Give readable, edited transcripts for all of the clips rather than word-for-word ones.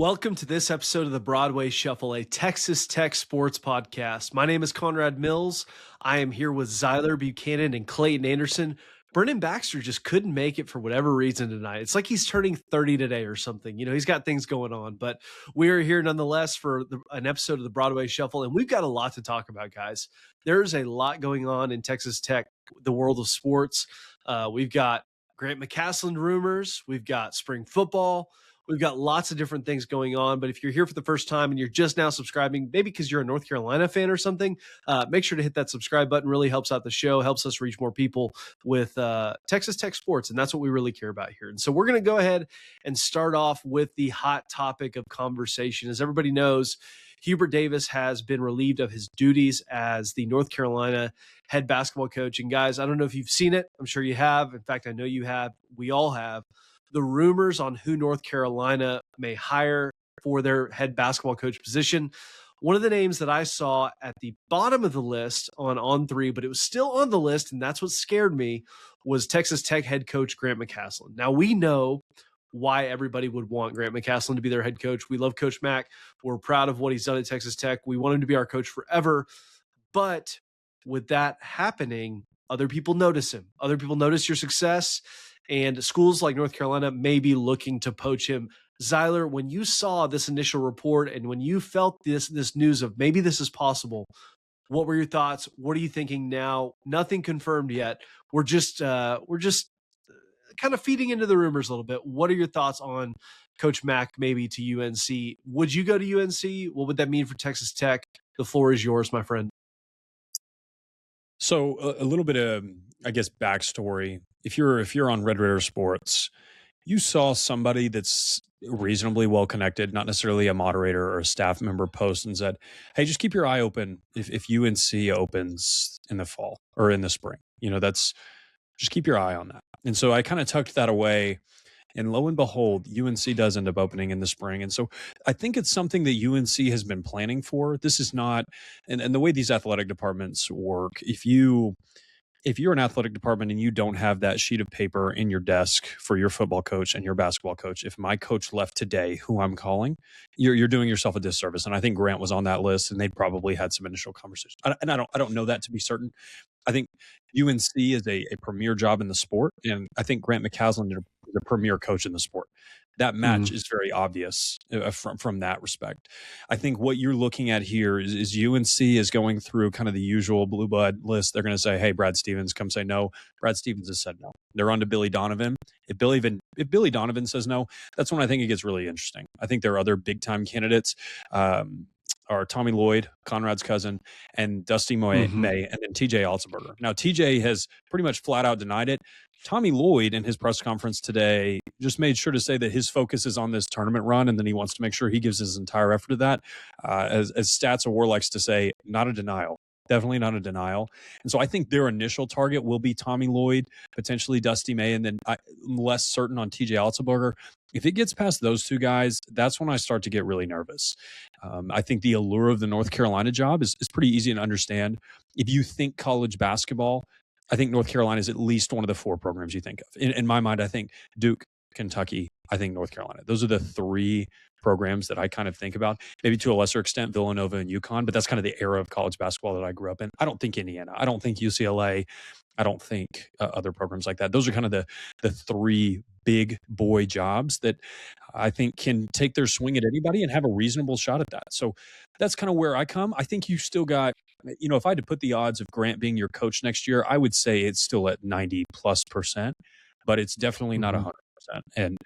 Welcome to this episode of the Broadway Shuffle, a Texas Tech sports podcast. My name is Conrad Mills. I am here with Zyler Buchanan and Clayton Anderson. Brennan Baxter just couldn't make it for whatever reason tonight. It's like he's turning 30 today or something. You know, he's got things going on, but we are here nonetheless for an episode of the Broadway Shuffle, and we've got a lot to talk about, guys. There's a lot going on in Texas Tech, the world of sports. We've got Grant McCasland rumors. We've got spring football. We've got lots of different things going on, but if you're here for the first time and you're just now subscribing, maybe because you're a North Carolina fan or something, make sure to hit that subscribe button. Really helps out the show, helps us reach more people with Texas Tech sports, and that's what we really care about here. And so we're going to go ahead and start off with the hot topic of conversation. As everybody knows, Hubert Davis has been relieved of his duties as the North Carolina head basketball coach. And guys, I don't know if you've seen it. I'm sure you have. In fact, I know you have. We all have. The rumors on who North Carolina may hire for their head basketball coach position. One of the names that I saw at the bottom of the list on On3, but it was still on the list, and that's what scared me, was Texas Tech head coach Grant McCasland. Now, we know why everybody would want Grant McCasland to be their head coach. We love Coach Mac. We're proud of what he's done at Texas Tech. We want him to be our coach forever. But with that happening, other people notice him. Other people notice your success. And schools like North Carolina may be looking to poach him. Zyler, when you saw this initial report and when you felt this news of maybe this is possible, what were your thoughts? What are you thinking now? Nothing confirmed yet. We're just kind of feeding into the rumors a little bit. What are your thoughts on Coach Mack maybe to UNC? Would you go to UNC? What would that mean for Texas Tech? The floor is yours, my friend. So a little bit of, I guess, backstory. If you're on Red Raider Sports, you saw somebody that's reasonably well connected, not necessarily a moderator or a staff member, post and said, "Hey, just keep your eye open if UNC opens in the fall or in the spring. You know, just keep your eye on that." And so I kind of tucked that away. And lo and behold, UNC does end up opening in the spring. And so I think it's something that UNC has been planning for. This is not, and the way these athletic departments work, if you're an athletic department and you don't have that sheet of paper in your desk for your football coach and your basketball coach, if my coach left today, who I'm calling, you're doing yourself a disservice. And I think Grant was on that list, and they'd probably had some initial conversations. And I don't know that to be certain. I think UNC is a premier job in the sport, and I think Grant McCasland is a premier coach in the sport. That match is very obvious from that respect. I think what you're looking at here is UNC is going through kind of the usual blue blood list. They're going to say, "Hey, Brad Stevens, come say no." Brad Stevens has said no. They're on to Billy Donovan. If Billy Donovan says no, that's when I think it gets really interesting. I think there are other big time candidates. Are Tommy Lloyd, Conrad's cousin, and Dusty May, and then TJ Altenberger. Now, TJ has pretty much flat out denied it. Tommy Lloyd, in his press conference today, just made sure to say that his focus is on this tournament run, and then he wants to make sure he gives his entire effort to that. As Stats of War likes to say, not a denial. Definitely not a denial. And so I think their initial target will be Tommy Lloyd, potentially Dusty May, and then I'm less certain on TJ Altenberger. If it gets past those two guys, that's when I start to get really nervous. I think the allure of the North Carolina job is pretty easy to understand. If you think college basketball, I think North Carolina is at least one of the four programs you think of. In my mind, I think Duke, Kentucky, I think North Carolina. Those are the three programs that I kind of think about. Maybe to a lesser extent, Villanova and UConn, but that's kind of the era of college basketball that I grew up in. I don't think Indiana. I don't think UCLA. I don't think other programs like that. Those are kind of the three big boy jobs that I think can take their swing at anybody and have a reasonable shot at that. So that's kind of where I come. I think you still got, if I had to put the odds of Grant being your coach next year, I would say it's still at 90+%, but it's definitely not 100%. And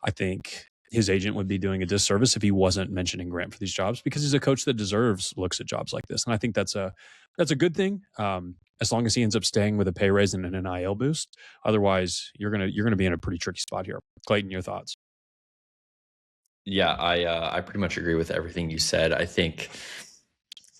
I think his agent would be doing a disservice if he wasn't mentioning Grant for these jobs, because he's a coach that deserves looks at jobs like this. And I think that's a good thing. As long as he ends up staying with a pay raise and an NIL boost. Otherwise, you're gonna be in a pretty tricky spot here. Clayton, your thoughts? Yeah, I pretty much agree with everything you said. I think,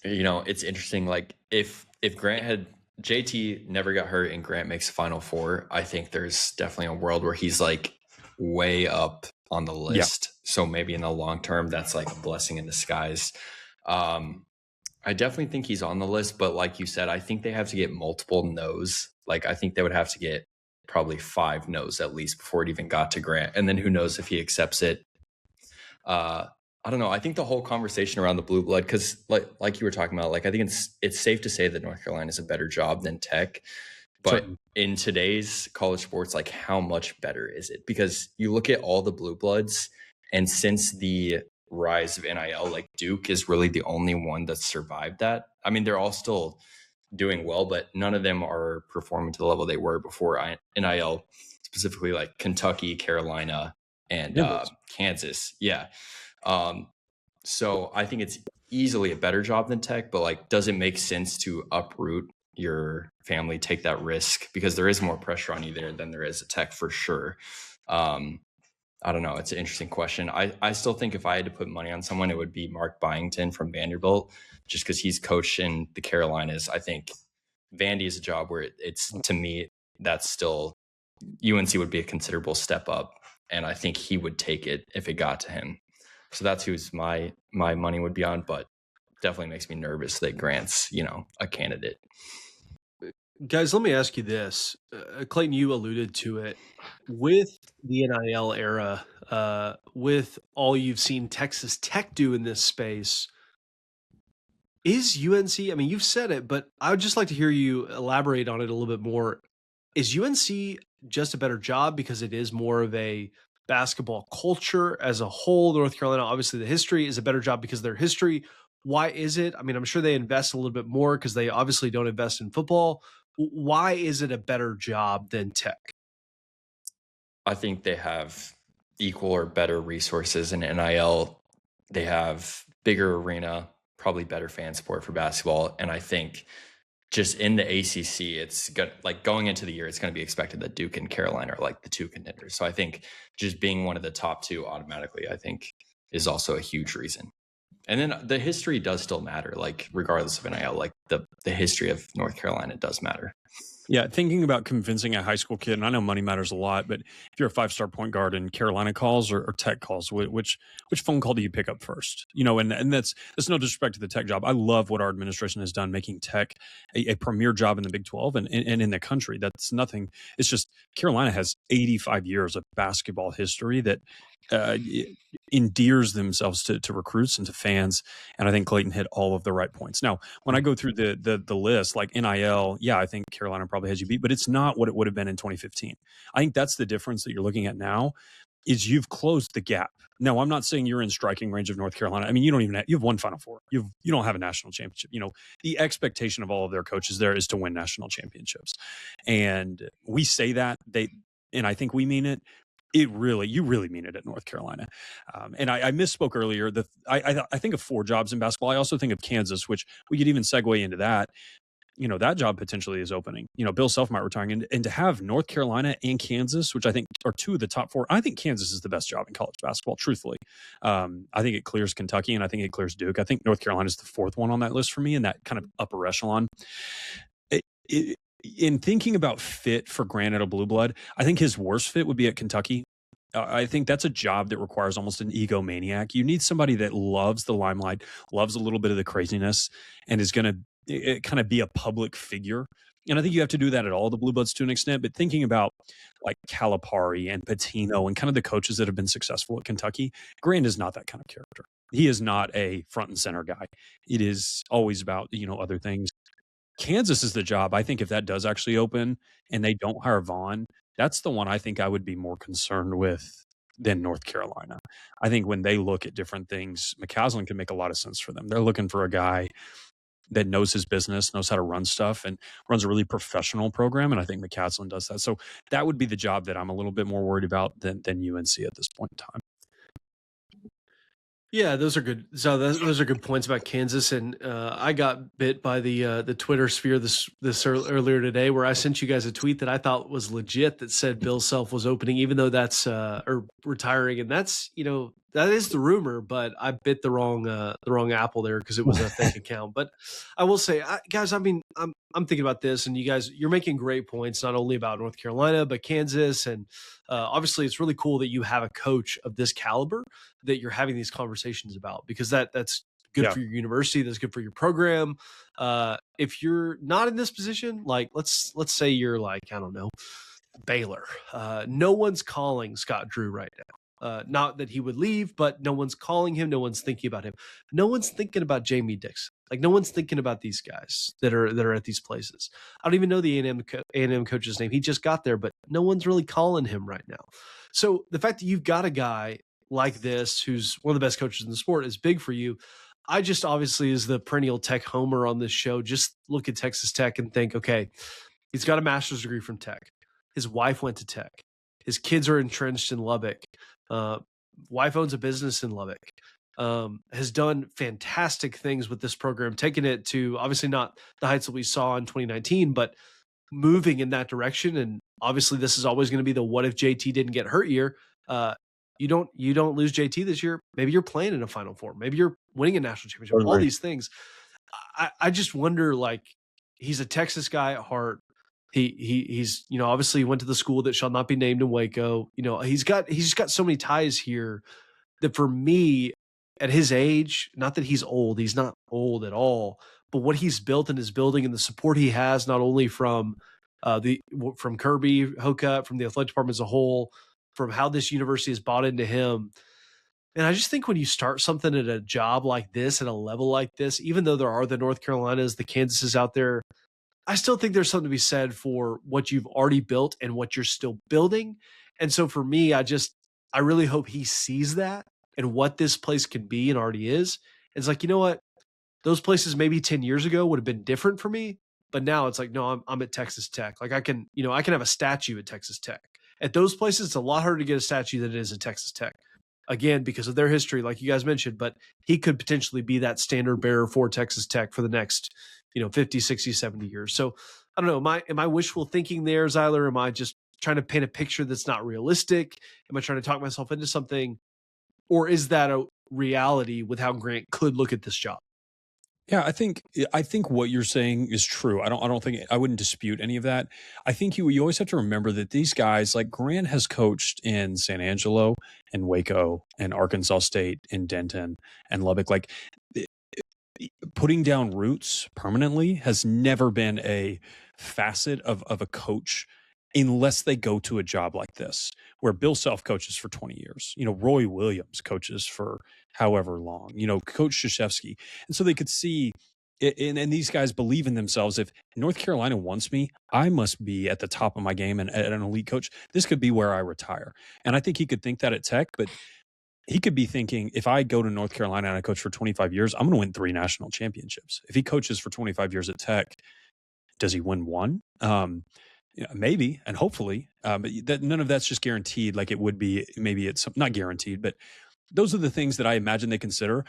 it's interesting. Like if Grant had JT never got hurt and Grant makes the Final Four, I think there's definitely a world where he's like way up on the list. Yeah. So maybe in the long term, that's like a blessing in disguise. I definitely think he's on the list, but like you said, I think they have to get multiple no's. Like I think they would have to get probably 5 no's at least before it even got to Grant. And then who knows if he accepts it. I don't know. I think the whole conversation around the blue blood, because like you were talking about, like I think it's safe to say that North Carolina is a better job than Tech. But Certainly. in today's college sports, like how much better is it? Because you look at all the blue bloods, and since the rise of NIL, like Duke is really the only one that's survived that. I mean, they're all still doing well, but none of them are performing to the level they were before NIL, specifically like Kentucky, Carolina, and Kansas. Yeah. So I think it's easily a better job than Tech, but like, does it make sense to uproot your family, take that risk? Because there is more pressure on you there than there is at Tech for sure. I don't know. It's an interesting question. I still think if I had to put money on someone, it would be Mark Byington from Vanderbilt, just because he's coached in the Carolinas. I think Vandy is a job where it's, to me, that's still, UNC would be a considerable step up. And I think he would take it if it got to him. So that's who's my money would be on, but definitely makes me nervous that Grant's, a candidate. Guys, let me ask you this. Clayton, you alluded to it. With the NIL era, with all you've seen Texas Tech do in this space, is UNC, I mean, you've said it, but I would just like to hear you elaborate on it a little bit more. Is UNC just a better job because it is more of a basketball culture as a whole? North Carolina, obviously the history is a better job because of their history. Why is it? I mean, I'm sure they invest a little bit more because they obviously don't invest in football. Why is it a better job than Tech? I think they have equal or better resources in NIL. They have bigger arena, probably better fan support for basketball. And I think just in the ACC, it's good. Like going into the year, it's going to be expected that Duke and Carolina are like the two contenders. So I think just being one of the top two automatically, I think, is also a huge reason. And then the history does still matter, like regardless of NIL, like the history of North Carolina does matter. Yeah, thinking about convincing a high school kid, and I know money matters a lot, but if you're a 5-star point guard and Carolina calls or Tech calls, which phone call do you pick up first? And that's no disrespect to the Tech job. I love what our administration has done, making Tech a premier job in the Big 12 and in the country. That's nothing. It's just Carolina has 85 years of basketball history that endears themselves to recruits and to fans. And I think Clayton hit all of the right points. Now, when I go through the list, like NIL, yeah, I think Carolina probably has you beat, but it's not what it would have been in 2015. I think that's the difference that you're looking at now is you've closed the gap. No, I'm not saying you're in striking range of North Carolina. I mean, you have one Final Four. You don't have a national championship. The expectation of all of their coaches there is to win national championships. And we say that and I think we mean it. You really mean it at North Carolina. And I misspoke earlier. I think of 4 jobs in basketball. I also think of Kansas, which we could even segue into that. That job potentially is opening. Bill Self might retiring. And to have North Carolina and Kansas, which I think are 2 of the top 4, I think Kansas is the best job in college basketball, truthfully. I think it clears Kentucky, and I think it clears Duke. I think North Carolina is the 4th one on that list for me in that kind of upper echelon. In thinking about fit for Grant at a blue blood, I think his worst fit would be at Kentucky. I think that's a job that requires almost an egomaniac. You need somebody that loves the limelight, loves a little bit of the craziness, and is going to kind of be a public figure. And I think you have to do that at all the blue bloods to an extent. But thinking about like Calipari and Patino and kind of the coaches that have been successful at Kentucky, Grant is not that kind of character. He is not a front and center guy. It is always about, other things. Kansas is the job. I think if that does actually open and they don't hire Vaughn, that's the one I think I would be more concerned with than North Carolina. I think when they look at different things, McCasland can make a lot of sense for them. They're looking for a guy that knows his business, knows how to run stuff, and runs a really professional program. And I think McCasland does that. So that would be the job that I'm a little bit more worried about than UNC at this point in time. Yeah, those are good. So those are good points about Kansas, and I got bit by the Twitter sphere this earlier today, where I sent you guys a tweet that I thought was legit that said Bill Self was opening, even though that's or retiring, and that's that is the rumor, but I bit the wrong apple there because it was a fake account. But I will say, guys, I mean, I'm thinking about this, and you're making great points not only about North Carolina but Kansas, and obviously it's really cool that you have a coach of this caliber that you're having these conversations about, because that's good for your university, that's good for your program. If you're not in this position, like let's say you're like, I don't know, Baylor, no one's calling Scott Drew right now. Not that he would leave, but no one's calling him. No one's thinking about him. No one's thinking about Jamie Dixon. Like no one's thinking about these guys that are at these places. I don't even know the A&M coach's name. He just got there, but no one's really calling him right now. So the fact that you've got a guy like this, who's one of the best coaches in the sport, is big for you. I just obviously, as the perennial Tech homer on this show, just look at Texas Tech and think, okay, he's got a master's degree from Tech. His wife went to Tech. His kids are entrenched in Lubbock. Wife owns a business in Lubbock. Has done fantastic things with this program, taking it to obviously not the heights that we saw in 2019, but moving in that direction. And obviously this is always going to be the what if JT didn't get hurt year. You don't lose JT this year. Maybe you're playing in a Final Four. Maybe you're winning a national championship. Totally. All these things. I just wonder, like, he's a Texas guy at heart. He's obviously went to the school that shall not be named in Waco. He's just got so many ties here that for me, at his age, not that he's old, he's not old at all, but what he's built and is building and the support he has, not only from Kirby Hocutt, from the athletic department as a whole, from how this university has bought into him. And I just think when you start something at a job like this, at a level like this, even though there are the North Carolinas, the Kansases out there, I still think there's something to be said for what you've already built and what you're still building. And so for me, I really hope he sees that and what this place can be and already is. It's like, you know what? Those places maybe 10 years ago would have been different for me. But now it's like, no, I'm at Texas Tech. Like I can have a statue at Texas Tech. At those places, it's a lot harder to get a statue than it is at Texas Tech. Again, because of their history, like you guys mentioned, but he could potentially be that standard bearer for Texas Tech for the next, 50, 60, 70 years. So I don't know. Am I wishful thinking there, Zyler? Am I just trying to paint a picture that's not realistic? Am I trying to talk myself into something? Or is that a reality with how Grant could look at this job? Yeah, I think what you're saying is true. I wouldn't dispute any of that. I think you always have to remember that these guys, like Grant has coached in San Angelo and Waco and Arkansas State and Denton and Lubbock. Like putting down roots permanently has never been a facet of a coach unless they go to a job like this, where Bill Self coaches for 20 years. Roy Williams coaches for however long, Coach Krzyzewski. And so they could see, and these guys believe in themselves. If North Carolina wants me, I must be at the top of my game and an elite coach. This could be where I retire. And I think he could think that at Tech, but he could be thinking, if I go to North Carolina and I coach for 25 years, I'm going to win 3 national championships. If he coaches for 25 years at Tech, does he win 1? Maybe, and hopefully, but none of that's just guaranteed like it would be. Maybe it's not guaranteed, but those are the things that I imagine they consider.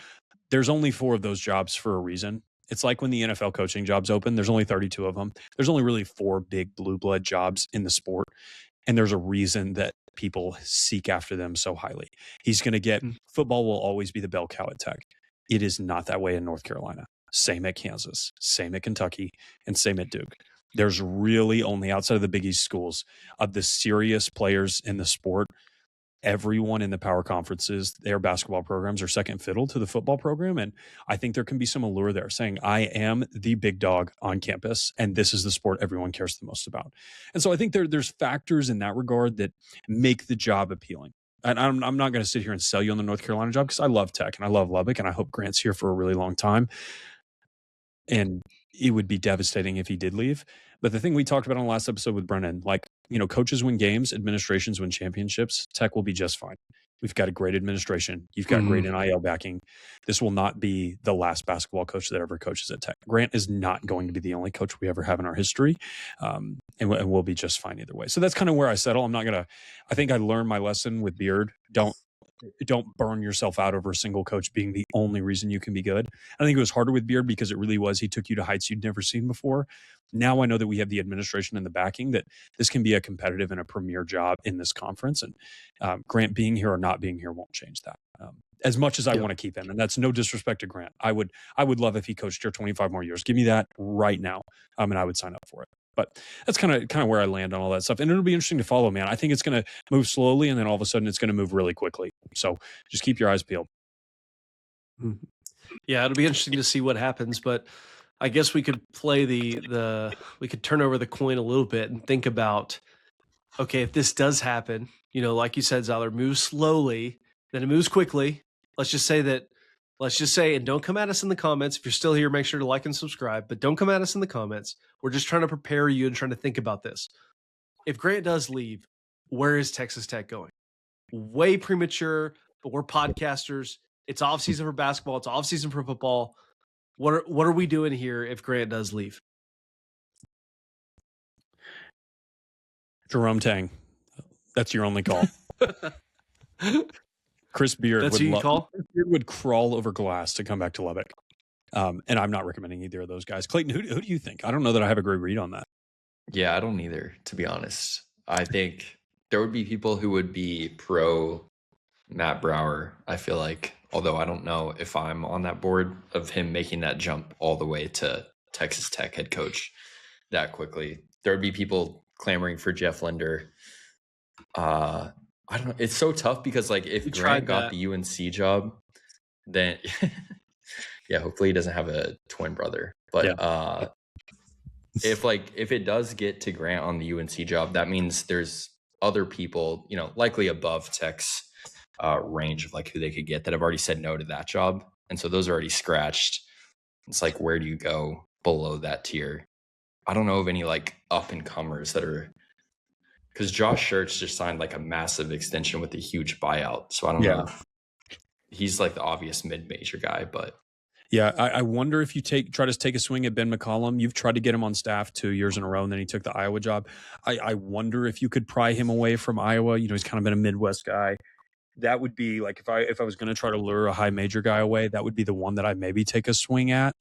There's only 4 of those jobs for a reason. It's like when the NFL coaching jobs open, there's only 32 of them. There's only really 4 big blue blood jobs in the sport. And there's a reason that people seek after them so highly. He's going to get, football will always be the bell cow at Tech. It is not that way in North Carolina. Same at Kansas, same at Kentucky, and same at Duke. There's really only, outside of the Big East schools, of the serious players in the sport, everyone in the power conferences, their basketball programs are second fiddle to the football program. And I think there can be some allure there saying, I am the big dog on campus, and this is the sport everyone cares the most about. And so I think there's factors in that regard that make the job appealing. And I'm not going to sit here and sell you on the North Carolina job, because I love Tech and I love Lubbock, and I hope Grant's here for a really long time. And it would be devastating if he did leave. But the thing we talked about on the last episode with Brennan, like, coaches win games, administrations win championships. Tech will be just fine. We've got a great administration. You've got great NIL backing. This will not be the last basketball coach that ever coaches at Tech. Grant is not going to be the only coach we ever have in our history. And we'll be just fine either way. So that's kind of where I settle. I think I learned my lesson with Beard. Don't burn yourself out over a single coach being the only reason you can be good. I think it was harder with Beard because it really was. He took you to heights you'd never seen before. Now I know that we have the administration and the backing that this can be a competitive and a premier job in this conference. And Grant being here or not being here won't change that. As much as I want to keep him, and that's no disrespect to Grant. I would love if he coached here 25 more years. Give me that right now, and I would sign up for it. But that's kind of where I land on all that stuff. And it'll be interesting to follow, man. I think it's going to move slowly, and then all of a sudden it's going to move really quickly. So just keep your eyes peeled. Yeah, it'll be interesting to see what happens. But I guess we could play we could turn over the coin a little bit and think about okay, if this does happen, like you said, Zyler, moves slowly, then it moves quickly. Let's just say, and don't come at us in the comments. If you're still here, make sure to like and subscribe, but don't come at us in the comments. We're just trying to prepare you and trying to think about this. If Grant does leave, where is Texas Tech going? Way premature, but we're podcasters. It's off season for basketball. It's off season for football. What are we doing here if Grant does leave? Jerome Tang. That's your only call. Chris Beard would crawl over glass to come back to Lubbock. And I'm not recommending either of those guys. Clayton, who do you think? I don't know that I have a great read on that. Yeah, I don't either, to be honest. I think there would be people who would be pro Matt Brower, I feel like, although I don't know if I'm on that board of him making that jump all the way to Texas Tech head coach that quickly. There would be people clamoring for Jeff Linder. I don't know. It's so tough because, like, if Grant got the UNC job, then yeah, hopefully he doesn't have a twin brother. But if it does get to Grant on the UNC job, that means there's other people, likely above Tech's range of like who they could get that have already said no to that job. And so those are already scratched. It's like, where do you go below that tier? I don't know of any like up and comers that are, because Josh Schertz just signed like a massive extension with a huge buyout. So I don't know. He's like the obvious mid-major guy, but yeah, I wonder if you try to take a swing at Ben McCollum. You've tried to get him on staff 2 years in a row, and then he took the Iowa job. I wonder if you could pry him away from Iowa. He's kind of been a Midwest guy. That would be like if I was going to try to lure a high major guy away, that would be the one that I maybe take a swing at.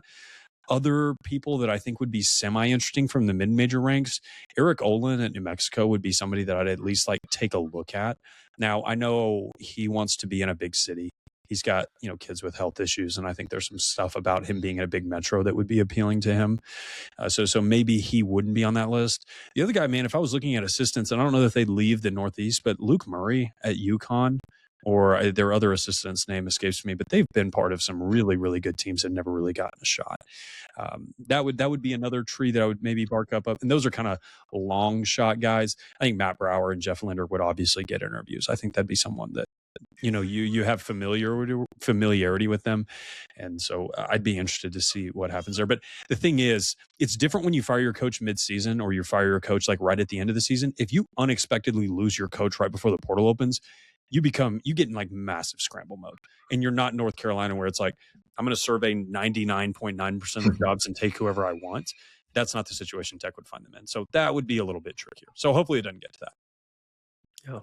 Other people that I think would be semi-interesting from the mid-major ranks, Eric Olin at New Mexico would be somebody that I'd at least like take a look at. Now, I know he wants to be in a big city. He's got, kids with health issues, and I think there's some stuff about him being in a big metro that would be appealing to him. So maybe he wouldn't be on that list. The other guy, man, if I was looking at assistants, and I don't know if they'd leave the Northeast, but Luke Murray at UConn, or their other assistant's name escapes me, but they've been part of some really, really good teams and never really gotten a shot. That would be another tree that I would maybe bark up. And those are kind of long shot guys. I think Matt Brower and Jeff Linder would obviously get interviews. I think that'd be someone that, you have familiarity with them. And so I'd be interested to see what happens there. But the thing is, it's different when you fire your coach mid-season or you fire your coach like right at the end of the season. If you unexpectedly lose your coach right before the portal opens, you get in like massive scramble mode. And you're not North Carolina where it's like, I'm going to survey 99.9% of the jobs and take whoever I want. That's not the situation Tech would find them in. So that would be a little bit trickier. So hopefully it doesn't get to that.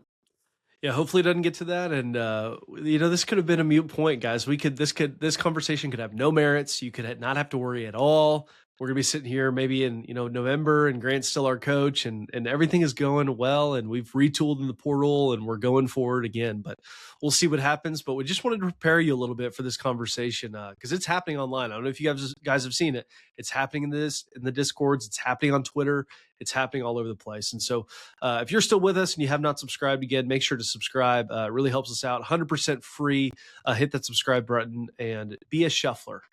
Yeah, hopefully it doesn't get to that. And this could have been a moot point, guys. This conversation could have no merits. You could not have to worry at all. We're gonna be sitting here maybe in November, and Grant's still our coach, and everything is going well, and we've retooled in the portal, and we're going forward again. But we'll see what happens. But we just wanted to prepare you a little bit for this conversation because it's happening online. I don't know if you guys have seen it. It's happening in the Discords. It's happening on Twitter. It's happening all over the place. And so if you're still with us and you have not subscribed again, make sure to subscribe. It really helps us out. 100% free. Hit that subscribe button and be a shuffler.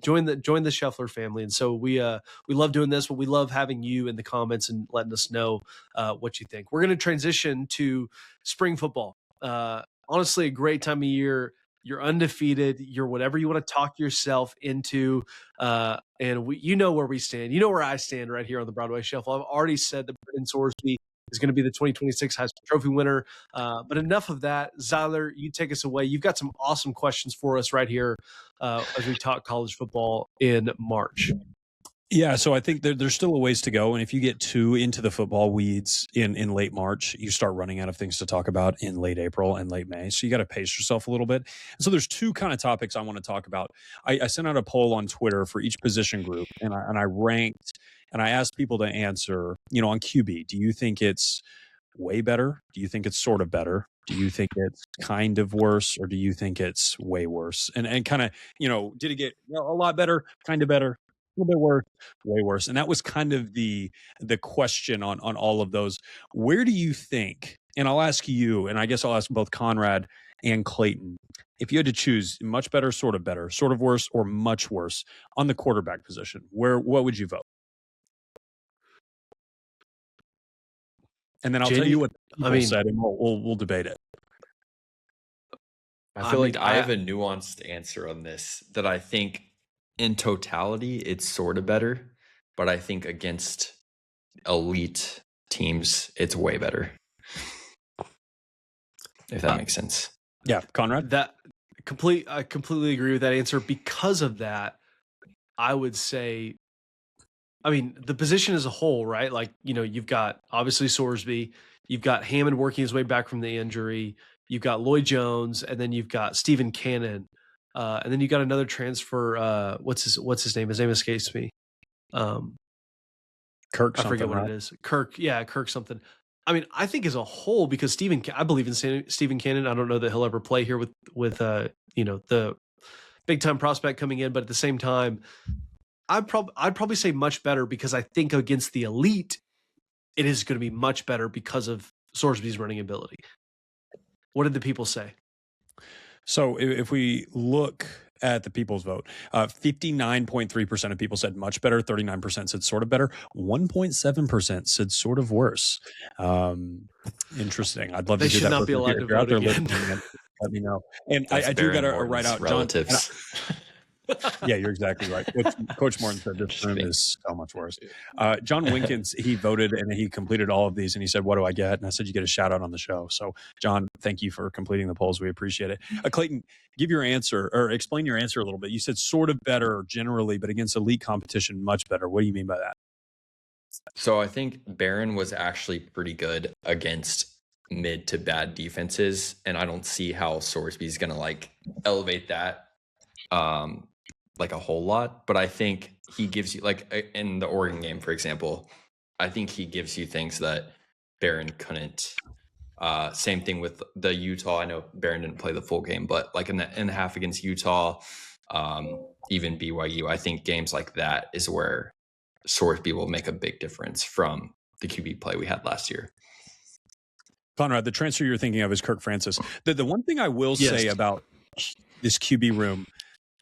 Join the shuffler family. And so we love doing this, but we love having you in the comments and letting us know what you think. We're going to transition to spring football. Honestly, a great time of year. You're undefeated. You're whatever you want to talk yourself into. And where we stand. You know where I stand right here on the Broadway Shuffle. I've already said that Brennan Sorsby is going to be the 2026 Heisman Trophy winner. But enough of that. Zyler, you take us away. You've got some awesome questions for us right here as we talk college football in March. Yeah, so I think there's still a ways to go. And if you get too into the football weeds in late March, you start running out of things to talk about in late April and late May. So you got to pace yourself a little bit. And so there's two kind of topics I want to talk about. I sent out a poll on Twitter for each position group, and I ranked, and I asked people to answer, on QB, do you think it's way better? Do you think it's sort of better? Do you think it's kind of worse, or do you think it's way worse? And kind of, did it get a lot better, kind of better, a little bit worse, way worse? And that was kind of the question on all of those. Where do you think, and I'll ask you, and I guess I'll ask both Conrad and Clayton, if you had to choose much better, sort of worse, or much worse on the quarterback position, what would you vote? And then I'll tell you what people I mean, said, and we'll debate it. I feel like I have a nuanced answer on this, that I think in totality it's sort of better, but I think against elite teams it's way better. If that makes sense. Yeah, Conrad? I completely agree with that answer. Because of that, I would say, I mean, the position as a whole, right? Like, you've got obviously Sorsby, you've got Hammond working his way back from the injury, you've got Lloyd Jones, and then you've got Stephen Cannon, and then you got another transfer. What's his name? His name escapes me. Kirk. I forget what it is. Kirk. Yeah, Kirk something. I mean, I think as a whole, because I believe in Stephen Cannon. I don't know that he'll ever play here with the big time prospect coming in, but at the same time, I'd probably say much better, because I think against the elite, it is going to be much better because of Sorsby's running ability. What did the people say? So if we look at the people's vote, 59.3% of people said much better, 39% said sort of better, 1.7% said sort of worse. Interesting. I'd love They to do should that. not be allowed to vote again. Let me know. And I do got to write out relatives. Yeah, you're exactly right. Coach Morton said this room is so much worse. John Winkins, he voted and he completed all of these, and he said, "What do I get?" And I said, "You get a shout out on the show." So, John, thank you for completing the polls. We appreciate it. Clayton, give your answer, or explain your answer a little bit. You said sort of better generally, but against elite competition, much better. What do you mean by that? So I think Barron was actually pretty good against mid to bad defenses, and I don't see how Sorsby's going to elevate that a whole lot. But I think he gives you, in the Oregon game, for example, I think he gives you things that Barron couldn't. Same thing with the Utah. I know Barron didn't play the full game, but in the half against Utah, even BYU, I think games like that is where Sorsby will make a big difference from the QB play we had last year. Conrad, the transfer you're thinking of is Kirk Francis. The one thing I will say about this QB room,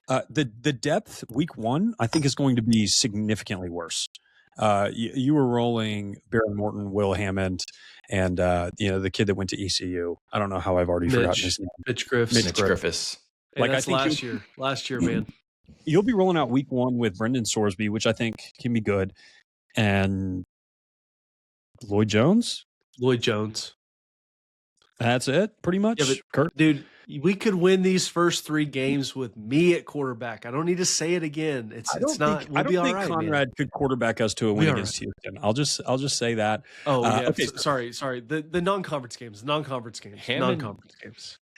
the depth week one, I think, is going to be significantly worse. You were rolling Baron Morton, Will Hammond, and the kid that went to ECU. I don't know how I've already forgotten his name. Mitch Griffiths. Mitch Griffiths. Hey, that's last year, man. You'll be rolling out week one with Brendan Sorsby, which I think can be good, and Lloyd Jones. That's it, pretty much. Yeah, but Kurt? Dude, we could win these first 3 games with me at quarterback. I don't need to say it again. I don't think Conrad could quarterback us to a win against Houston. I'll just say that. Oh, yeah. Okay. Sorry. The non-conference games.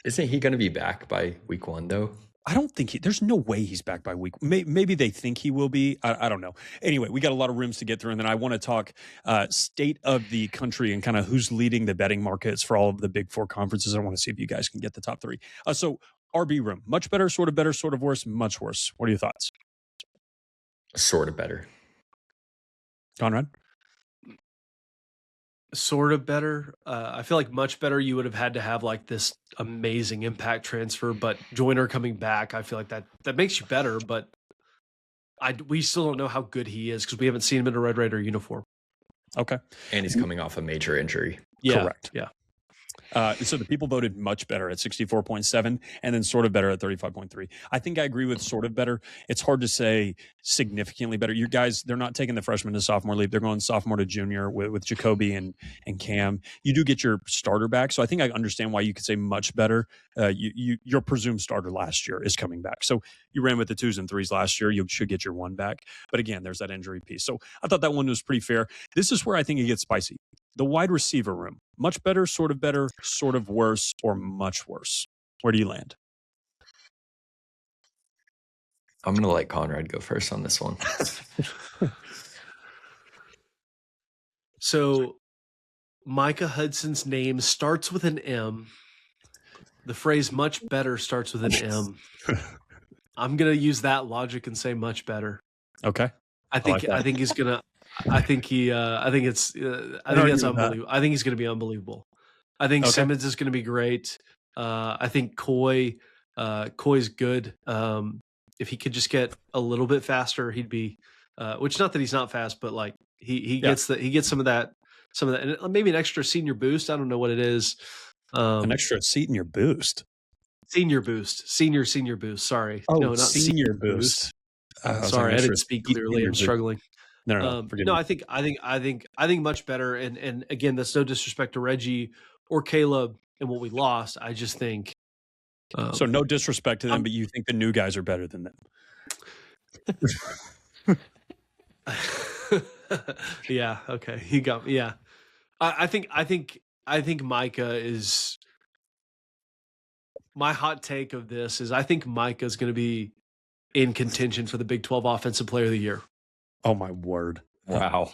Isn't he going to be back by week 1 though? I don't think there's no way he's back by week. Maybe they think he will be. I don't know. Anyway, we got a lot of rooms to get through. And then I want to talk state of the country and kind of who's leading the betting markets for all of the big 4 conferences. I want to see if you guys can get the top 3. So RB room, much better, sort of worse, much worse. What are your thoughts? Sort of better. Conrad? Sort of better. I feel like much better. You would have had to have this amazing impact transfer, but Joyner coming back, I feel like that makes you better. But we still don't know how good he is because we haven't seen him in a Red Raider uniform. Okay, and he's coming off a major injury. Yeah, correct. Yeah. So the people voted much better at 64.7 and then sort of better at 35.3. I think I agree with sort of better. It's hard to say significantly better. You guys, they're not taking the freshman to sophomore leap. They're going sophomore to junior with Jacoby and Cam. You do get your starter back. So I think I understand why you could say much better. Your presumed starter last year is coming back. So you ran with the 2s and 3s last year. You should get your 1 back. But again, there's that injury piece. So I thought that one was pretty fair. This is where I think it gets spicy. The wide receiver room, much better, sort of worse, or much worse. Where do you land? I'm going to let Conrad go first on this one. So Micah Hudson's name starts with an M. The phrase much better starts with an M. I'm going to use that logic and say much better. Okay. I think he's going to. I think that's unbelievable. I think he's going to be unbelievable. I think Simmons is going to be great. I think Coy's good. If he could just get a little bit faster, he'd be. Which not that he's not fast, but he gets some of that some of that, and maybe an extra senior boost. I don't know what it is. An extra seat in your boost. Senior boost. Senior boost. Sorry. Oh, no, not senior boost. Sorry, I didn't speak clearly. I'm struggling. No, forgive me. I think much better. And again, that's no disrespect to Reggie or Caleb and what we lost. I just think. So no disrespect to them, but you think the new guys are better than them. Yeah. Okay. He got me. Yeah. I think Micah is. My hot take of this is I think Micah is going to be in contention for the Big 12 Offensive Player of the Year. Oh my word! Wow.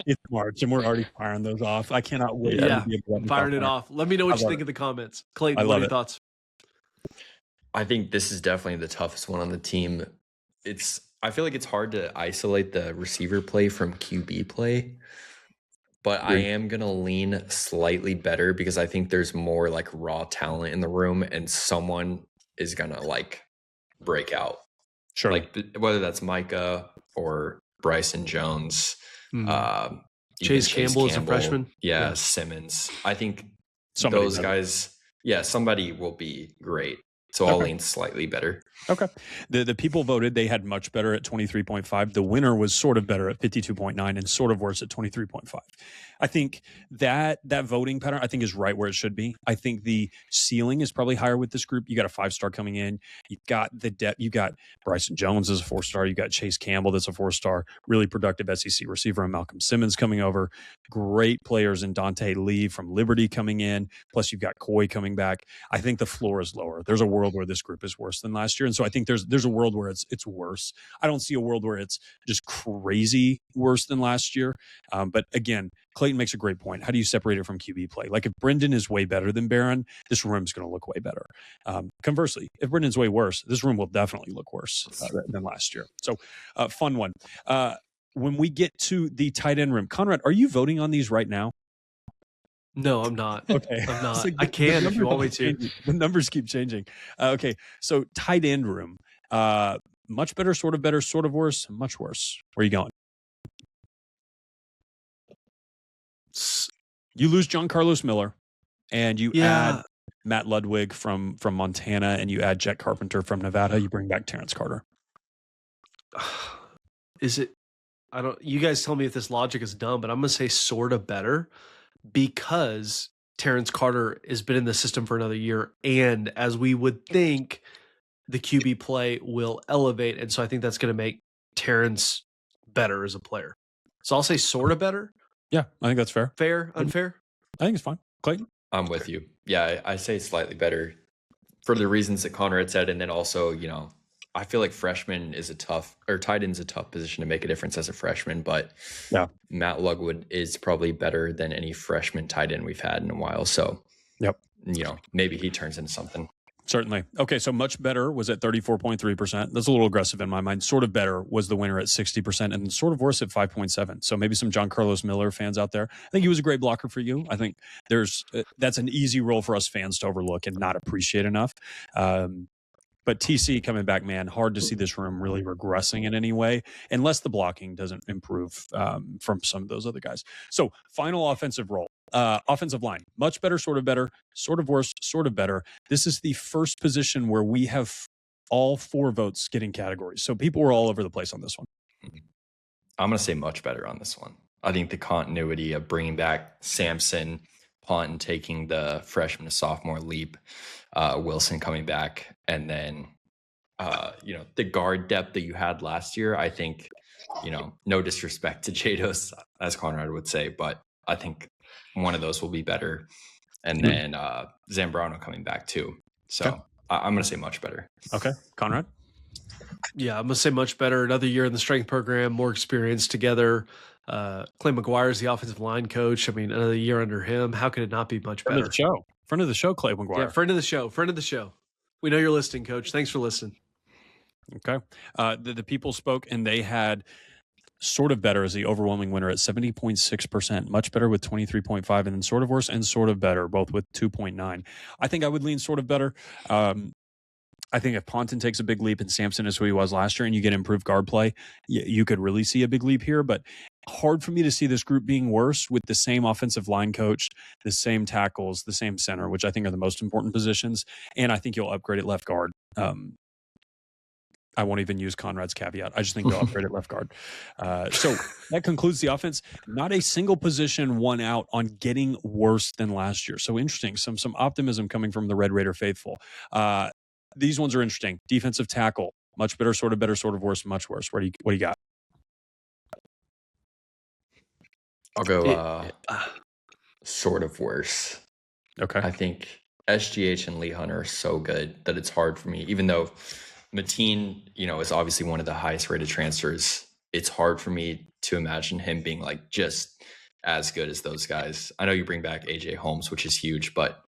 It's March and we're already firing those off. I cannot wait. Yeah, firing it off. Let me know what you think in the comments. Clayton, what are your thoughts? I think this is definitely the toughest one on the team. I feel like it's hard to isolate the receiver play from QB play, but I am going to lean slightly better because I think there's more like raw talent in the room and someone is going to like break out. Sure. Like whether that's Micah or Bryson Jones, Chase Campbell is a freshman. Yeah, Simmons. I think Somebody's those guys, somebody will be great. So I'll lean slightly better. Okay. The people voted. They had much better at 23.5. The winner was sort of better at 52.9 and sort of worse at 23.5. I think that voting pattern, I think, is right where it should be. I think the ceiling is probably higher with this group. You got a 5-star coming in. You got the depth. You got Bryson Jones as a 4-star. You got Chase Campbell that's a 4-star, really productive SEC receiver, and Malcolm Simmons coming over. Great players in Dante Lee from Liberty coming in. Plus, you've got Coy coming back. I think the floor is lower. There's a world where this group is worse than last year. And so I think there's a world where it's worse. I don't see a world where it's just crazy worse than last year. But again, Clayton makes a great point. How do you separate it from QB play? Like if Brendan is way better than Barron, this room is going to look way better. Conversely, if Brendan's way worse, this room will definitely look worse than last year. So fun one. When we get to the tight end room, Conrad, are you voting on these right now? No, I'm not. Okay. I'm not. Like I can if you want me to. The numbers keep changing. Okay. So tight end room. Much better, sort of worse, much worse. Where are you going? You lose John Carlos Miller and you add Matt Ludwig from Montana and you add Jet Carpenter from Nevada. You bring back Terrence Carter. Is it? You guys tell me if this logic is dumb, but I'm going to say sort of better. Because Terrence Carter has been in the system for another year, and as we would think, the QB play will elevate, and so I think that's going to make Terrence better as a player. So I'll say sort of better. Yeah, I think that's fair. Fair, unfair? I think it's fine. Clayton? I'm with you. Yeah, I say slightly better for the reasons that Conrad said, and then also, I feel like tight end's a tough position to make a difference as a freshman, but Matt Ludwig is probably better than any freshman tight end we've had in a while. So, maybe he turns into something. Certainly. Okay, so much better was at 34.3%. That's a little aggressive in my mind. Sort of better was the winner at 60%, and sort of worse at 5.7%. So maybe some John Carlos Miller fans out there. I think he was a great blocker for you. I think that's an easy role for us fans to overlook and not appreciate enough. But TC coming back, man, hard to see this room really regressing in any way unless the blocking doesn't improve from some of those other guys. So final offensive role, offensive line, much better, sort of worse, sort of better. This is the first position where we have all 4 votes getting categories. So people were all over the place on this one. I'm going to say much better on this one. I think the continuity of bringing back Sampson, Pont, and taking the freshman to sophomore leap, Wilson coming back, and then the guard depth that you had last year. I think, no disrespect to Jados, as Conrad would say, but I think one of those will be better. And then Zambrano coming back too. So okay. I'm going to say much better. Okay, Conrad. Yeah, I'm going to say much better. Another year in the strength program, more experience together. Clay McGuire is the offensive line coach. I mean, another year under him. How could it not be much better? Friend of the show, Clay McGuire. Yeah, friend of the show. We know you're listening, Coach. Thanks for listening. Okay. The people spoke, and they had sort of better as the overwhelming winner at 70.6%, much better with 23.5%, and then sort of worse and sort of better, both with 2.9%. I think I would lean sort of better. I think if Ponton takes a big leap and Sampson is who he was last year and you get improved guard play, you could really see a big leap here. But hard for me to see this group being worse with the same offensive line coach, the same tackles, the same center, which I think are the most important positions. And I think you'll upgrade at left guard. I won't even use Conrad's caveat. I just think you'll upgrade at left guard. So that concludes the offense. Not a single position won out on getting worse than last year. So interesting. Some optimism coming from the Red Raider faithful. These ones are interesting. Defensive tackle, much better, sort of worse, much worse. What do you got? I'll go sort of worse. Okay. I think SGH and Lee Hunter are so good that it's hard for me, even though Mateen, is obviously one of the highest rated transfers. It's hard for me to imagine him being like just as good as those guys. I know you bring back AJ Holmes, which is huge, but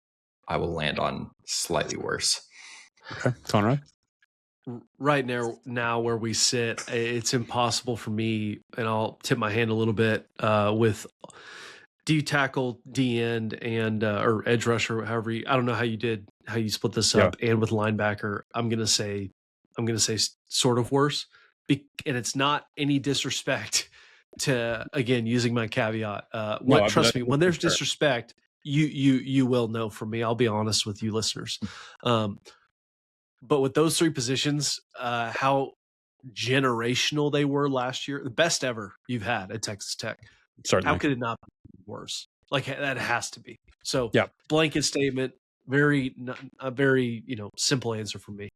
I will land on slightly worse. Okay. Conrad? Right now where we sit, it's impossible for me, and I'll tip my hand a little bit with D tackle, D end, and or edge rusher, however I don't know how you split this up, and with linebacker, I'm gonna say sort of worse, and it's not any disrespect to, again, using my caveat. Trust me, when there's disrespect, you will know from me. I'll be honest with you, listeners. But with those three positions, how generational they were last year, the best ever you've had at Texas Tech. Certainly. How could it not be worse? Like, that has to be. So, yeah. Blanket statement, a very simple answer from me.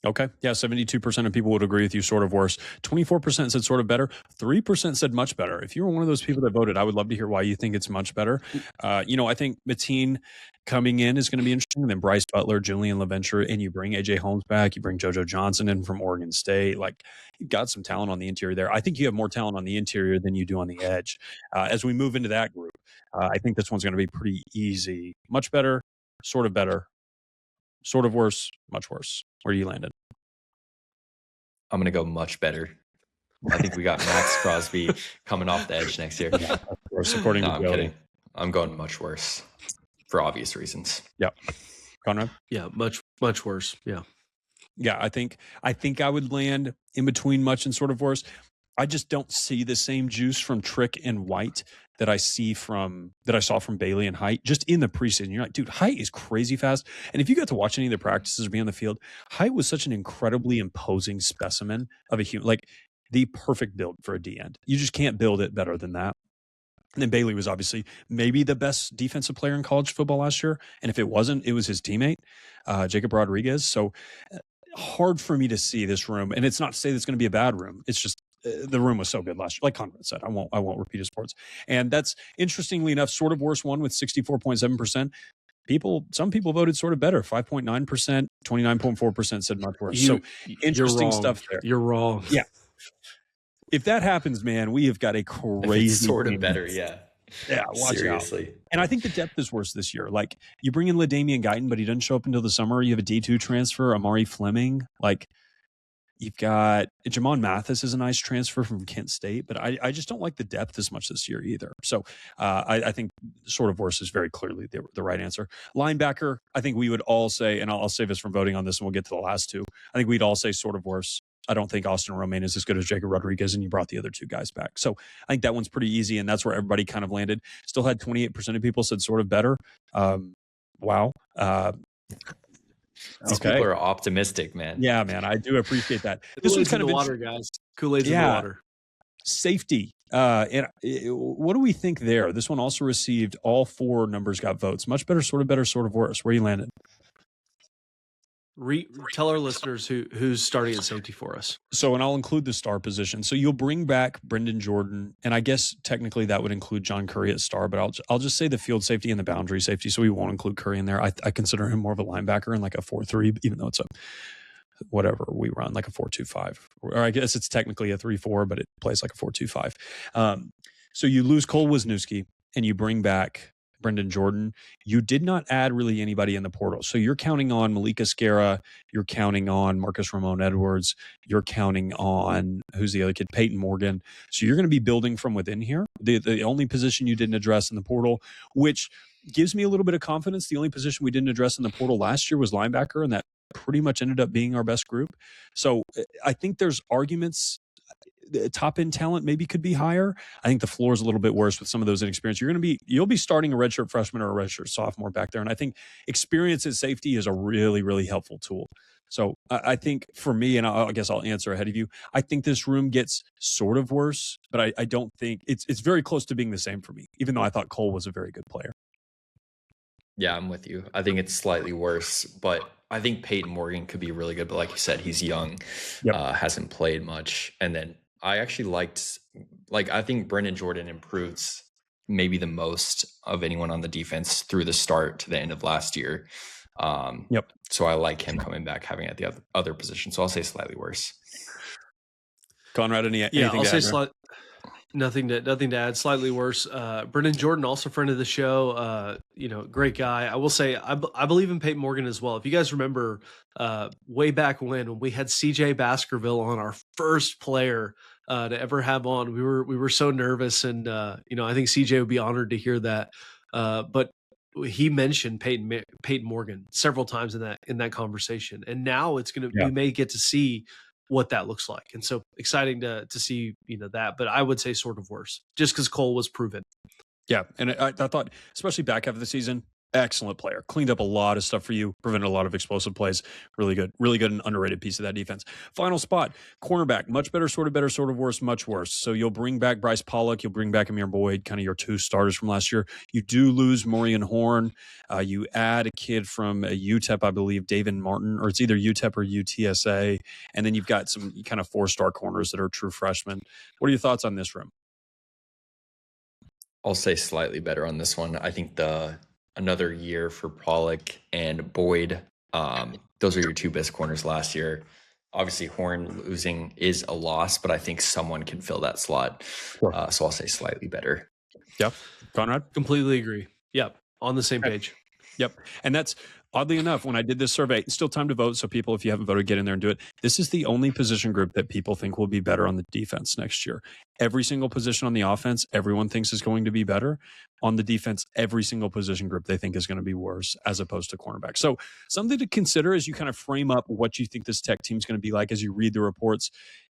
Okay. Yeah, 72% of people would agree with you, sort of worse. 24% said sort of better. 3% said much better. If you were one of those people that voted, I would love to hear why you think it's much better. I think Mateen coming in is going to be interesting. And then Bryce Butler, Julian LaVenture, and you bring AJ Holmes back. You bring JoJo Johnson in from Oregon State. Like, you've got some talent on the interior there. I think you have more talent on the interior than you do on the edge. As we move into that group, I think this one's going to be pretty easy. Much better, sort of worse, much worse. Where you landed? I'm going to go much better. I think we got Max Crosby coming off the edge next year. Yeah, of course, according to I'm kidding. I'm going much worse for obvious reasons. Yeah. Conrad? Yeah, much worse. Yeah. Yeah, I think I would land in between much and sort of worse. I just don't see the same juice from Trick and White that I saw from Bailey and Height just in the preseason. You're like, dude, Height is crazy fast. And if you got to watch any of the practices or be on the field, Height was such an incredibly imposing specimen of a human, like the perfect build for a D end. You just can't build it better than that. And then Bailey was obviously maybe the best defensive player in college football last year. And if it wasn't, it was his teammate, Jacob Rodriguez. So hard for me to see this room. And it's not to say that it's going to be a bad room. It's just, the room was so good last year. Like Conrad said, I won't repeat his sports. And that's, interestingly enough, sort of worse one with 64.7%. Some people voted sort of better. 5.9%, 29.4% said much worse. So interesting stuff there. You're wrong. Yeah. If that happens, man, we have got a crazy sort of better. Yeah. Yeah. Watch Seriously. out. And I think the depth is worse this year. Like, you bring in LaDainian Guyton, but he doesn't show up until the summer. You have a D2 transfer, Amari Fleming. Like, you've got Jamon Mathis is a nice transfer from Kent State, but I just don't like the depth as much this year either. So I think sort of worse is very clearly the right answer. Linebacker, I think we would all say, and I'll save us from voting on this and we'll get to the last two. I think we'd all say sort of worse. I don't think Austin Romaine is as good as Jacob Rodriguez, and you brought the other two guys back. So I think that one's pretty easy, and that's where everybody kind of landed. Still had 28% of people said sort of better. Wow. These people are optimistic, man. Yeah, man, I do appreciate that. This one's kind of water, guys. Kool-Aid's in the water. Safety. And what do we think there? This one also received all four numbers got votes. Much better, sort of worse. Where you landed? Tell our listeners who's starting at safety for us. So, and I'll include the star position. So you'll bring back Brendan Jordan, and I guess technically that would include John Curry at star, but I'll just say the field safety and the boundary safety, so we won't include Curry in there. I consider him more of a linebacker in like a 4-3, even though it's a whatever we run, like a 4-2-5. Or I guess it's technically a 3-4, but it plays like a 4-2-5. So you lose Cole Wisniewski, and you bring back Brendan Jordan. You did not add really anybody in the portal. So you're counting on Malika Scara. You're counting on Marcus Ramon Edwards. You're counting on, who's the other kid? Peyton Morgan. So you're going to be building from within here. The only position you didn't address in the portal, which gives me a little bit of confidence. The only position we didn't address in the portal last year was linebacker, and that pretty much ended up being our best group. So I think there's arguments. Top end talent maybe could be higher. I think the floor is a little bit worse with some of those inexperienced. You'll be starting a redshirt freshman or a redshirt sophomore back there, and I think experience at safety is a really, really helpful tool. So I think for me, and I guess I'll answer ahead of you, I think this room gets sort of worse, but I don't think it's very close to being the same for me, even though I thought Cole was a very good player. Yeah, I'm with you. I think it's slightly worse, but I think Peyton Morgan could be really good. But like you said, he's young, hasn't played much. And then I actually I think Brennan Jordan improves maybe the most of anyone on the defense through the start to the end of last year. So I like him coming back, having at the other position. So I'll say slightly worse. Conrad, anything I'll to say add? Nothing to add. Slightly worse. Brennan Jordan, also friend of the show. Great guy. I will say I believe in Peyton Morgan as well. If you guys remember, way back when we had CJ Baskerville on, our first player to ever have on, we were so nervous, and I think CJ would be honored to hear that. But he mentioned Peyton Morgan several times in that conversation, and now we may get to see what that looks like. And so exciting to see, that, but I would say sort of worse just because Cole was proven. Yeah. And I thought, especially back half of the season, excellent player, cleaned up a lot of stuff for you, prevented a lot of explosive plays. Really good and underrated piece of that defense. Final spot, cornerback, much better, sort of worse, much worse. So you'll bring back Bryce Pollock, you'll bring back Amir Boyd, kind of your two starters from last year. You do lose Morian Horn. You add a kid from UTEP, I believe, David Martin, or it's either UTEP or UTSA. And then you've got some kind of 4-star corners that are true freshmen. What are your thoughts on this room? I'll say slightly better on this one. I think another year for Pollock and Boyd. Those are your two best corners last year. Obviously, Horn losing is a loss, but I think someone can fill that slot. Sure. So I'll say slightly better. Yep. Conrad? Completely agree. Yep. On the same page. Yep. And that's, oddly enough, when I did this survey, it's still time to vote. So people, if you haven't voted, get in there and do it. This is the only position group that people think will be better on the defense next year. Every single position on the offense, everyone thinks is going to be better. On the defense, every single position group they think is going to be worse, as opposed to cornerback. So something to consider as you kind of frame up what you think this Tech team is going to be like as you read the reports.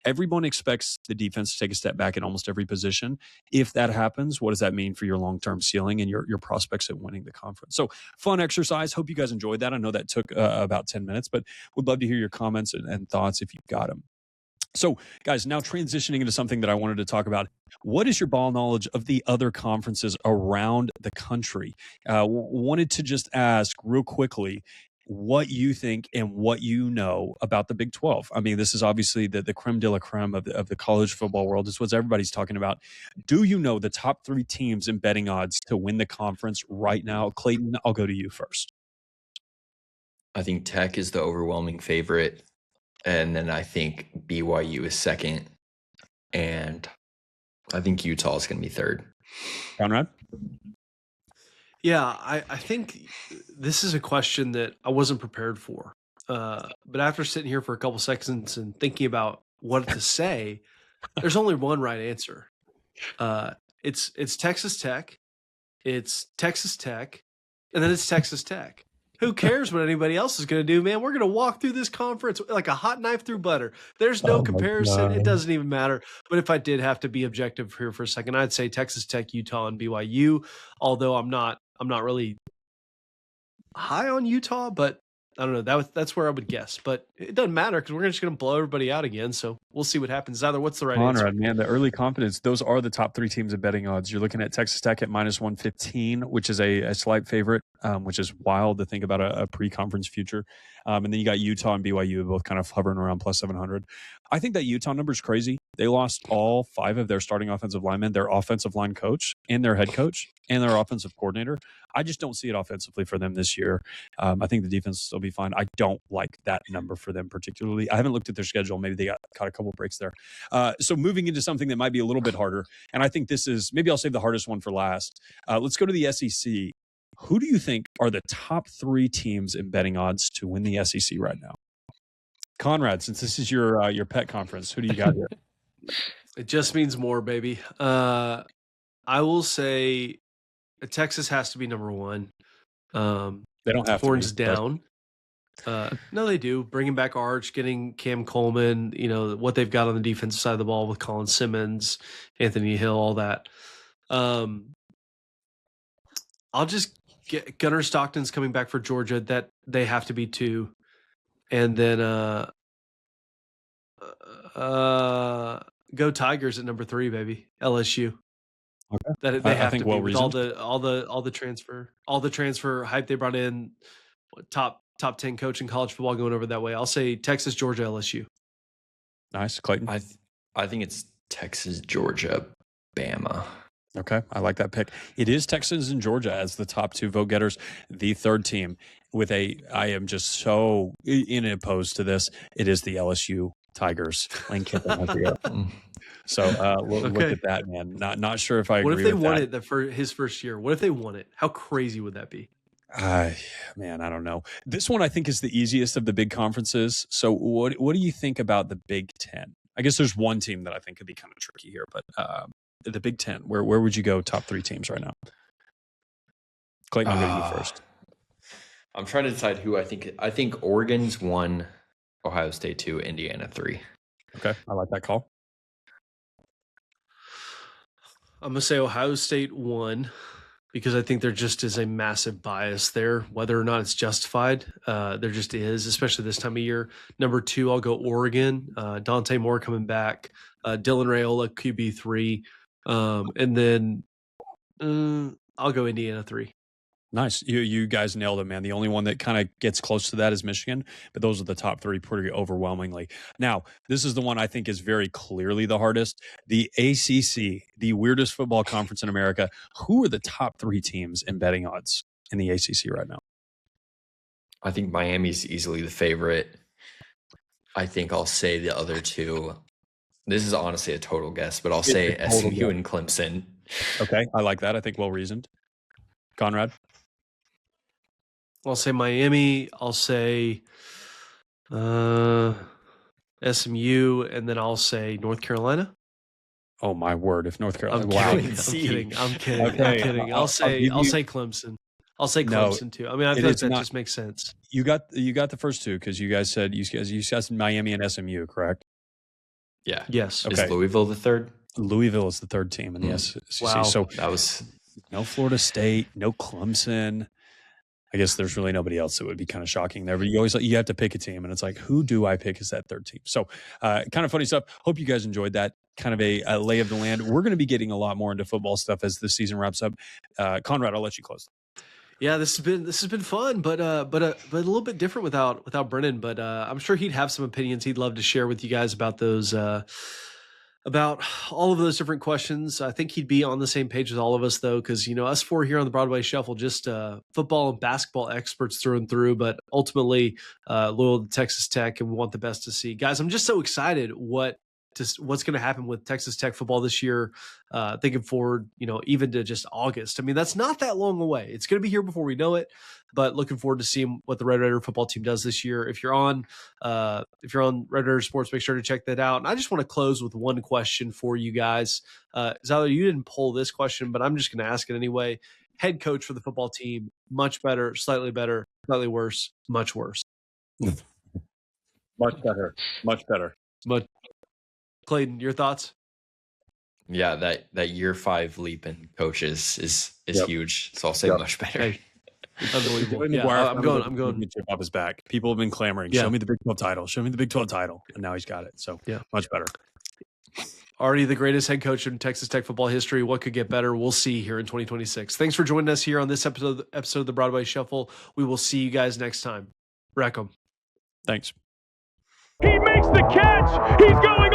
Everyone expects the defense to take a step back in almost every position. If that happens, what does that mean for your long-term ceiling and your prospects at winning the conference? So fun exercise. Hope you guys enjoyed that. I know that took about 10 minutes, but would love to hear your comments and thoughts if you've got them. So guys, now transitioning into something that I wanted to talk about. What is your ball knowledge of the other conferences around the country? Wanted to just ask real quickly what you think and what you know about the Big 12. I mean, this is obviously the creme de la creme of the college football world. It's what everybody's talking about. Do you know the top 3 teams in betting odds to win the conference right now? Clayton, I'll go to you first. I think Tech is the overwhelming favorite. And then I think BYU is second. And I think Utah is going to be third. Conrad? Yeah, I think this is a question that I wasn't prepared for. But after sitting here for a couple seconds and thinking about what to say, there's only one right answer. It's Texas Tech, it's Texas Tech, and then it's Texas Tech. Who cares what anybody else is going to do, man? We're going to walk through this conference like a hot knife through butter. There's no comparison. It doesn't even matter. But if I did have to be objective here for a second, I'd say Texas Tech, Utah, and BYU. Although I'm not really high on Utah, but I don't know. That's where I would guess. But it doesn't matter because we're just going to blow everybody out again. So we'll see what happens. Zyler, what's the right answer? Conrad, man, the early confidence. Those are the top 3 teams at betting odds. You're looking at Texas Tech at -115, which is a slight favorite, which is wild to think about a pre-conference future. And then you got Utah and BYU both kind of hovering around +700. I think that Utah number is crazy. They lost all 5 of their starting offensive linemen, their offensive line coach and their head coach and their offensive coordinator. I just don't see it offensively for them this year. I think the defense will be fine. I don't like that number for them particularly. I haven't looked at their schedule. Maybe they caught a couple breaks there. So moving into something that might be a little bit harder, and I think this is, maybe I'll save the hardest one for last. Let's go to the SEC. Who do you think are the top 3 teams in betting odds to win the SEC right now? Conrad, since this is your pet conference, who do you got here? It just means more, baby. I will say Texas has to be number 1. They don't have horns to be, down. No, they do. Bringing back Arch, getting Cam Coleman, what they've got on the defensive side of the ball with Colin Simmons, Anthony Hill, all that. I'll just get Gunnar Stockton's coming back for Georgia. That they have to be 2. And then go Tigers at number 3, baby. LSU. Okay. That they have to be well with reasoned. all the transfer hype they brought in. Top 10 coach in college football going over that way. I'll say Texas, Georgia, LSU. Nice, Clayton. I think it's Texas, Georgia, Bama. Okay, I like that pick. It is Texas and Georgia as the top 2 vote getters. The third team I am just so opposed to this. It is the LSU Tigers. Lane Kiffin has to go. So look at that, man. Not sure if I agree with that. What if they won it for his first year? What if they won it? How crazy would that be? Man, I don't know. This one I think is the easiest of the big conferences. So what do you think about the Big Ten? I guess there's one team that I think could be kind of tricky here, but the Big Ten, where would you go top 3 teams right now? Clayton, I'm going to you first. I'm trying to decide who I think. I think Oregon's 1, Ohio State 2, Indiana 3. Okay, I like that call. I'm going to say Ohio State 1 because I think there just is a massive bias there, whether or not it's justified. There just is, especially this time of year. Number 2, I'll go Oregon. Dante Moore coming back. Dylan Raiola, QB3. And then I'll go Indiana 3. Nice. You guys nailed it, man. The only one that kind of gets close to that is Michigan, but those are the top 3 pretty overwhelmingly. Now, this is the one I think is very clearly the hardest. The ACC, the weirdest football conference in America. Who are the top 3 teams in betting odds in the ACC right now? I think Miami's easily the favorite. I think I'll say the other 2. This is honestly a total guess, but I'll say SMU and Clemson. Okay, I like that. I think well-reasoned. Conrad? I'll say Miami. I'll say SMU, and then I'll say North Carolina. Oh my word! If North Carolina, I'm kidding. I'll say Clemson. I'll say Clemson too. I mean, I feel like that just makes sense. You got the first 2 because you guys said Miami and SMU, correct? Yeah. Yes. Okay. Is Louisville the 3rd? Louisville is the 3rd team in the SEC. Wow. So that was no Florida State, no Clemson. I guess there's really nobody else that would be kind of shocking there, but you have to pick a team, and it's like, who do I pick as that 3rd team? So kind of funny stuff. Hope you guys enjoyed that kind of a lay of the land. We're going to be getting a lot more into football stuff as the season wraps up. Conrad, I'll let you close. Yeah, this has been fun, but a little bit different without Brennan. But I'm sure he'd have some opinions he'd love to share with you guys about those. About all of those different questions. I think he'd be on the same page with all of us, though, because, us 4 here on the Broadway Shuffle, just football and basketball experts through and through, but ultimately loyal to Texas Tech, and we want the best to see. Guys, I'm just so excited what's going to happen with Texas Tech football this year, thinking forward, even to just August. I mean, that's not that long away. It's going to be here before we know it, but looking forward to seeing what the Red Raider football team does this year. If you're on Red Raider Sports, make sure to check that out. And I just want to close with one question for you guys. Zyler, you didn't pull this question, but I'm just going to ask it anyway. Head coach for the football team, much better, slightly worse, much worse. Much better. Clayton, your thoughts? Yeah, that year 5 leap in coaches is huge. So I'll say much better. Hey, unbelievable. Yeah, I'm going. Chip off his back. People have been clamoring. Yeah. Show me the Big 12 title. Show me the Big 12 title. And now he's got it. So much better. Already the greatest head coach in Texas Tech football history. What could get better? We'll see here in 2026. Thanks for joining us here on this episode of the Broadway Shuffle. We will see you guys next time. Wreck 'em. Thanks. He makes the catch. He's going